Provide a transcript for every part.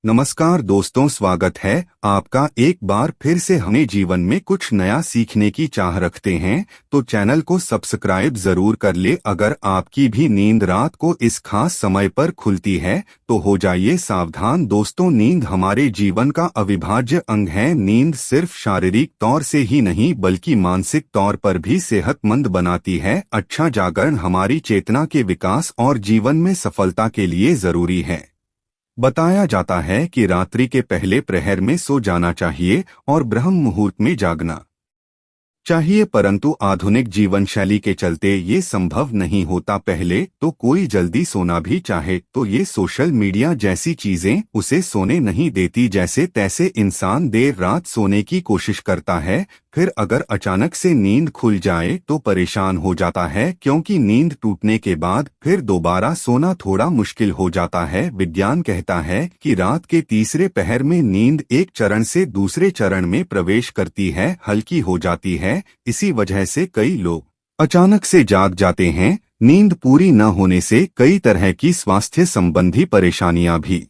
नमस्कार दोस्तों, स्वागत है आपका एक बार फिर से। हमें जीवन में कुछ नया सीखने की चाह रखते हैं तो चैनल को सब्सक्राइब जरूर कर ले। अगर आपकी भी नींद रात को इस खास समय पर खुलती है तो हो जाइए सावधान। दोस्तों, नींद हमारे जीवन का अविभाज्य अंग है। नींद सिर्फ शारीरिक तौर से ही नहीं बल्कि मानसिक तौर पर भी सेहतमंद बनाती है। अच्छा जागरण हमारी चेतना के विकास और जीवन में सफलता के लिए जरूरी है। बताया जाता है कि रात्रि के पहले प्रहर में सो जाना चाहिए और ब्रह्म मुहूर्त में जागना चाहिए, परंतु आधुनिक जीवन शैली के चलते ये संभव नहीं होता। पहले तो कोई जल्दी सोना भी चाहे तो ये सोशल मीडिया जैसी चीजें उसे सोने नहीं देती। जैसे तैसे इंसान देर रात सोने की कोशिश करता है, फिर अगर अचानक से नींद खुल जाए तो परेशान हो जाता है, क्योंकि नींद टूटने के बाद फिर दोबारा सोना थोड़ा मुश्किल हो जाता है। विज्ञान कहता है कि रात के तीसरे पहर में नींद एक चरण से दूसरे चरण में प्रवेश करती है, हल्की हो जाती है। इसी वजह से कई लोग अचानक से जाग जाते हैं। नींद पूरी न होने से कई तरह की स्वास्थ्य संबंधी परेशानियां भी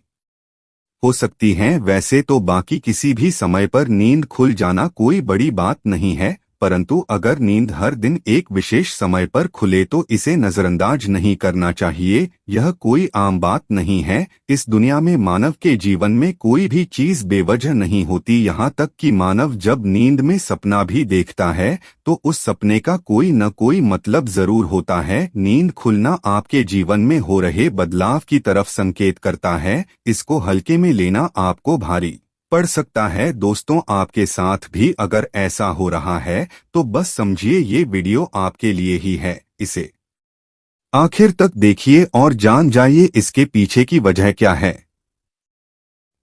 हो सकती हैं। वैसे तो बाकी किसी भी समय पर नींद खुल जाना कोई बड़ी बात नहीं है, परंतु अगर नींद हर दिन एक विशेष समय पर खुले तो इसे नजरअंदाज नहीं करना चाहिए। यह कोई आम बात नहीं है। इस दुनिया में मानव के जीवन में कोई भी चीज बेवजह नहीं होती। यहाँ तक कि मानव जब नींद में सपना भी देखता है तो उस सपने का कोई न कोई मतलब जरूर होता है। नींद खुलना आपके जीवन में हो रहे बदलाव की तरफ संकेत करता है। इसको हल्के में लेना आपको भारी पड़ सकता है। दोस्तों, आपके साथ भी अगर ऐसा हो रहा है तो बस समझिए ये वीडियो आपके लिए ही है। इसे आखिर तक देखिए और जान जाइए इसके पीछे की वजह क्या है।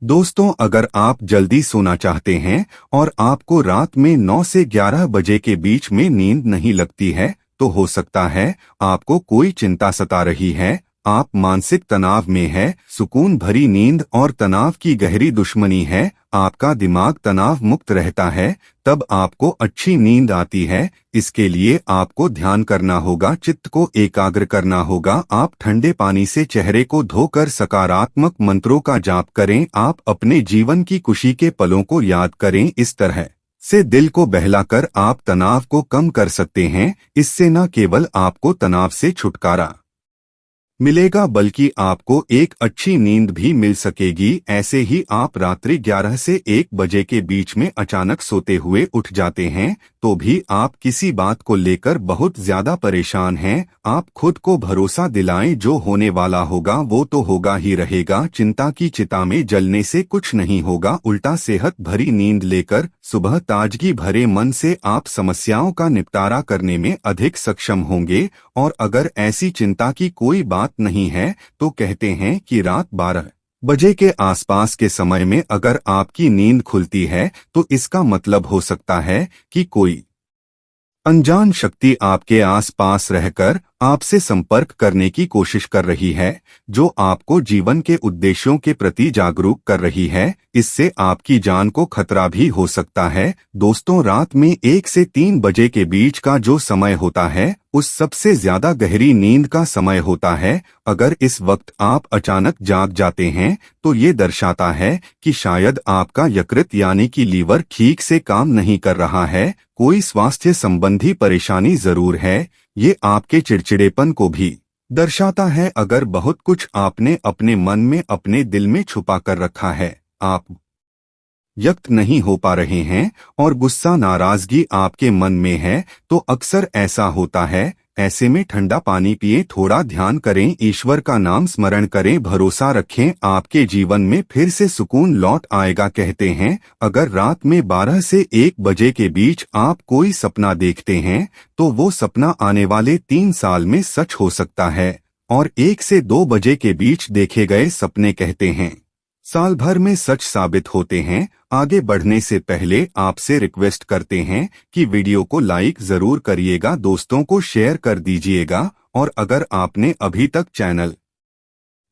दोस्तों, अगर आप जल्दी सोना चाहते हैं और आपको रात में 9 से 11 बजे के बीच में नींद नहीं लगती है तो हो सकता है आपको कोई चिंता सता रही है। आप मानसिक तनाव में है। सुकून भरी नींद और तनाव की गहरी दुश्मनी है। आपका दिमाग तनाव मुक्त रहता है तब आपको अच्छी नींद आती है। इसके लिए आपको ध्यान करना होगा, चित्त को एकाग्र करना होगा। आप ठंडे पानी से चेहरे को धोकर सकारात्मक मंत्रों का जाप करें। आप अपने जीवन की खुशी के पलों को याद करें। इस तरह से दिल को बहलाकर आप तनाव को कम कर सकते हैं। इससे न केवल आपको तनाव से छुटकारा मिलेगा बल्कि आपको एक अच्छी नींद भी मिल सकेगी। ऐसे ही आप रात्रि 11 से 1 बजे के बीच में अचानक सोते हुए उठ जाते हैं तो भी आप किसी बात को लेकर बहुत ज्यादा परेशान हैं। आप खुद को भरोसा दिलाएं, जो होने वाला होगा वो तो होगा ही रहेगा। चिंता की चिता में जलने से कुछ नहीं होगा, उल्टा सेहत भरी नींद लेकर सुबह ताजगी भरे मन से आप समस्याओं का निपटारा करने में अधिक सक्षम होंगे। और अगर ऐसी चिंता की कोई बात नहीं है तो कहते हैं कि रात 12 बजे के आसपास के समय में अगर आपकी नींद खुलती है तो इसका मतलब हो सकता है कि कोई अनजान शक्ति आपके आसपास रहकर आपसे संपर्क करने की कोशिश कर रही है, जो आपको जीवन के उद्देश्यों के प्रति जागरूक कर रही है। इससे आपकी जान को खतरा भी हो सकता है। दोस्तों, रात में 1 से 3 बजे के बीच का जो समय होता है उस सबसे ज्यादा गहरी नींद का समय होता है। अगर इस वक्त आप अचानक जाग जाते हैं तो ये दर्शाता है कि शायद आपका यकृत यानी कि लीवर ठीक से काम नहीं कर रहा है। कोई स्वास्थ्य संबंधी परेशानी जरूर है। ये आपके चिड़चिड़ेपन को भी दर्शाता है। अगर बहुत कुछ आपने अपने मन में अपने दिल में छुपा कर रखा है, आप व्यक्त नहीं हो पा रहे हैं और गुस्सा नाराजगी आपके मन में है तो अक्सर ऐसा होता है। ऐसे में ठंडा पानी पिए, थोड़ा ध्यान करें, ईश्वर का नाम स्मरण करें, भरोसा रखें, आपके जीवन में फिर से सुकून लौट आएगा। कहते हैं अगर रात में 12 से 1 बजे के बीच आप कोई सपना देखते हैं तो वो सपना आने वाले 3 साल में सच हो सकता है। और 1 से 2 बजे के बीच देखे गए सपने कहते हैं साल भर में सच साबित होते हैं। आगे बढ़ने से पहले आपसे रिक्वेस्ट करते हैं कि वीडियो को लाइक जरूर करिएगा, दोस्तों को शेयर कर दीजिएगा और अगर आपने अभी तक चैनल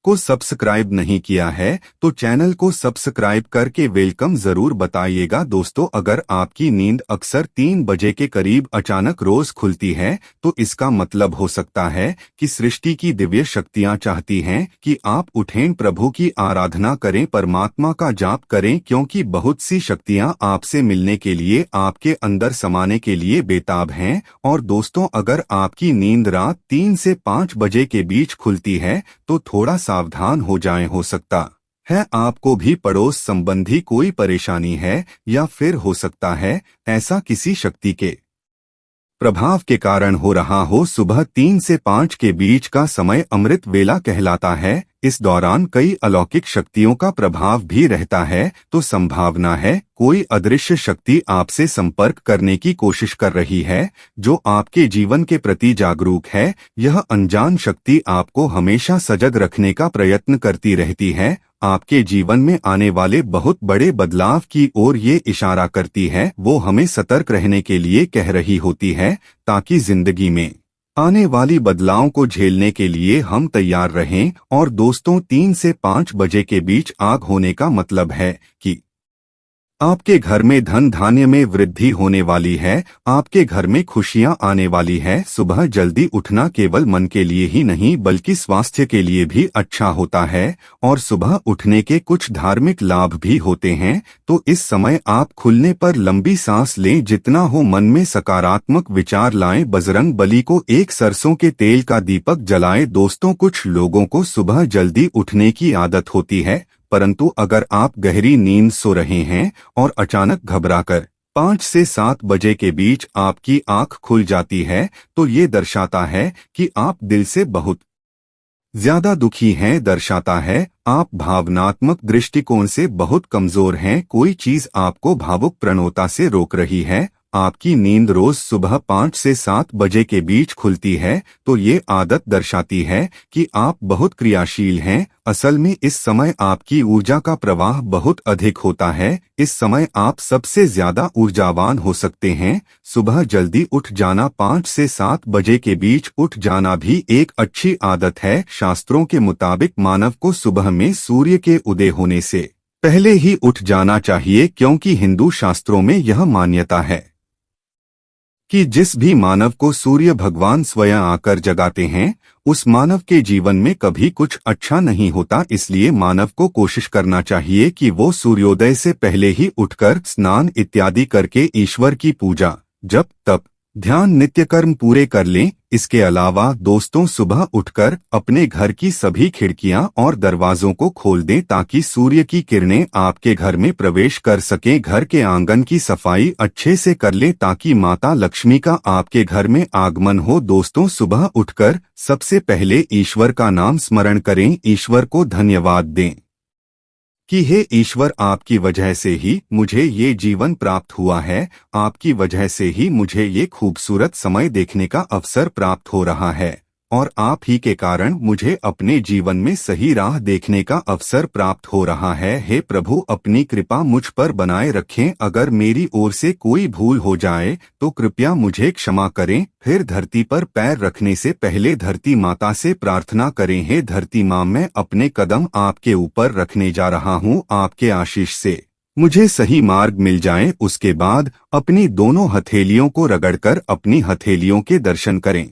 को सब्सक्राइब नहीं किया है तो चैनल को सब्सक्राइब करके वेलकम जरूर बताइएगा। दोस्तों, अगर आपकी नींद अक्सर 3 बजे के करीब अचानक रोज खुलती है तो इसका मतलब हो सकता है कि सृष्टि की दिव्य शक्तियां चाहती हैं कि आप उठें, प्रभु की आराधना करें, परमात्मा का जाप करें, क्योंकि बहुत सी शक्तियां आपसे मिलने के लिए, आपके अंदर समाने के लिए बेताब हैं। और दोस्तों, अगर आपकी नींद रात 3 से 5 बजे के बीच खुलती है तो थोड़ा सावधान हो जाएं। हो सकता है आपको भी पड़ोस संबंधी कोई परेशानी है, या फिर हो सकता है ऐसा किसी शक्ति के प्रभाव के कारण हो रहा हो। सुबह 3 से 5 के बीच का समय अमृत वेला कहलाता है। इस दौरान कई अलौकिक शक्तियों का प्रभाव भी रहता है, तो संभावना है कोई अदृश्य शक्ति आपसे संपर्क करने की कोशिश कर रही है, जो आपके जीवन के प्रति जागरूक है। यह अनजान शक्ति आपको हमेशा सजग रखने का प्रयत्न करती रहती है, आपके जीवन में आने वाले बहुत बड़े बदलाव की ओर ये इशारा करती है। वो हमें सतर्क रहने के लिए कह रही होती है, ताकि जिंदगी में आने वाली बदलावों को झेलने के लिए हम तैयार रहें। और दोस्तों, 3 से 5 बजे के बीच आग होने का मतलब है कि आपके घर में धन धान्य में वृद्धि होने वाली है, आपके घर में खुशियां आने वाली है। सुबह जल्दी उठना केवल मन के लिए ही नहीं बल्कि स्वास्थ्य के लिए भी अच्छा होता है, और सुबह उठने के कुछ धार्मिक लाभ भी होते हैं। तो इस समय आप खुलने पर लंबी सांस लें, जितना हो मन में सकारात्मक विचार लाएं, बजरंग बली को एक सरसों के तेल का दीपक जलाएं। दोस्तों, कुछ लोगों को सुबह जल्दी उठने की आदत होती है, परंतु अगर आप गहरी नींद सो रहे हैं और अचानक घबराकर 5 से 7 बजे के बीच आपकी आंख खुल जाती है, तो ये दर्शाता है कि आप दिल से बहुत ज्यादा दुखी हैं। दर्शाता है आप भावनात्मक दृष्टिकोण से बहुत कमजोर हैं, कोई चीज आपको भावुक प्रवणता से रोक रही है। आपकी नींद रोज सुबह 5 से 7 बजे के बीच खुलती है, तो ये आदत दर्शाती है कि आप बहुत क्रियाशील हैं। असल में इस समय आपकी ऊर्जा का प्रवाह बहुत अधिक होता है। इस समय आप सबसे ज्यादा ऊर्जावान हो सकते हैं। सुबह जल्दी उठ जाना, 5 से 7 बजे के बीच उठ जाना भी एक अच्छी आदत है। शास्त्रों के मुताबिक मानव को सुबह में सूर्य के उदय होने से पहले ही उठ जाना चाहिए, क्योंकि हिंदू शास्त्रों में यह मान्यता है कि जिस भी मानव को सूर्य भगवान स्वयं आकर जगाते हैं, उस मानव के जीवन में कभी कुछ अच्छा नहीं होता। इसलिए मानव को कोशिश करना चाहिए कि वो सूर्योदय से पहले ही उठकर स्नान इत्यादि करके ईश्वर की पूजा, जप, तप, ध्यान, नित्य कर्म पूरे कर लें। इसके अलावा दोस्तों, सुबह उठकर अपने घर की सभी खिड़कियां और दरवाजों को खोल दें, ताकि सूर्य की किरणें आपके घर में प्रवेश कर सकें। घर के आंगन की सफाई अच्छे से कर लें, ताकि माता लक्ष्मी का आपके घर में आगमन हो। दोस्तों, सुबह उठकर सबसे पहले ईश्वर का नाम स्मरण करें, ईश्वर को धन्यवाद दें कि हे ईश्वर, आपकी वजह से ही मुझे ये जीवन प्राप्त हुआ है, आपकी वजह से ही मुझे ये खूबसूरत समय देखने का अवसर प्राप्त हो रहा है, और आप ही के कारण मुझे अपने जीवन में सही राह देखने का अवसर प्राप्त हो रहा है। हे प्रभु, अपनी कृपा मुझ पर बनाए रखें। अगर मेरी ओर से कोई भूल हो जाए तो कृपया मुझे क्षमा करें। फिर धरती पर पैर रखने से पहले धरती माता से प्रार्थना करें, हे धरती माँ, मैं अपने कदम आपके ऊपर रखने जा रहा हूँ, आपके आशीष से मुझे सही मार्ग मिल जाए। उसके बाद अपनी दोनों हथेलियों को रगड़कर अपनी हथेलियों के दर्शन करें।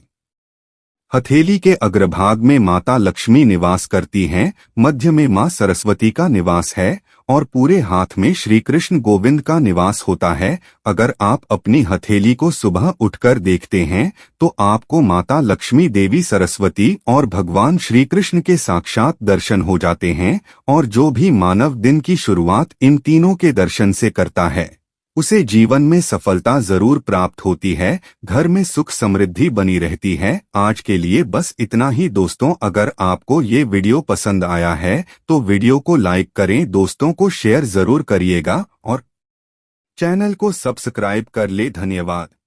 हथेली के अग्रभाग में माता लक्ष्मी निवास करती हैं, मध्य में मां सरस्वती का निवास है, और पूरे हाथ में श्री कृष्ण गोविंद का निवास होता है। अगर आप अपनी हथेली को सुबह उठकर देखते हैं तो आपको माता लक्ष्मी, देवी सरस्वती और भगवान श्री कृष्ण के साक्षात दर्शन हो जाते हैं। और जो भी मानव दिन की शुरुआत इन तीनों के दर्शन से करता है, उसे जीवन में सफलता जरूर प्राप्त होती है, घर में सुख समृद्धि बनी रहती है। आज के लिए बस इतना ही दोस्तों। अगर आपको ये वीडियो पसंद आया है तो वीडियो को लाइक करें, दोस्तों को शेयर जरूर करिएगा और चैनल को सब्सक्राइब कर ले। धन्यवाद।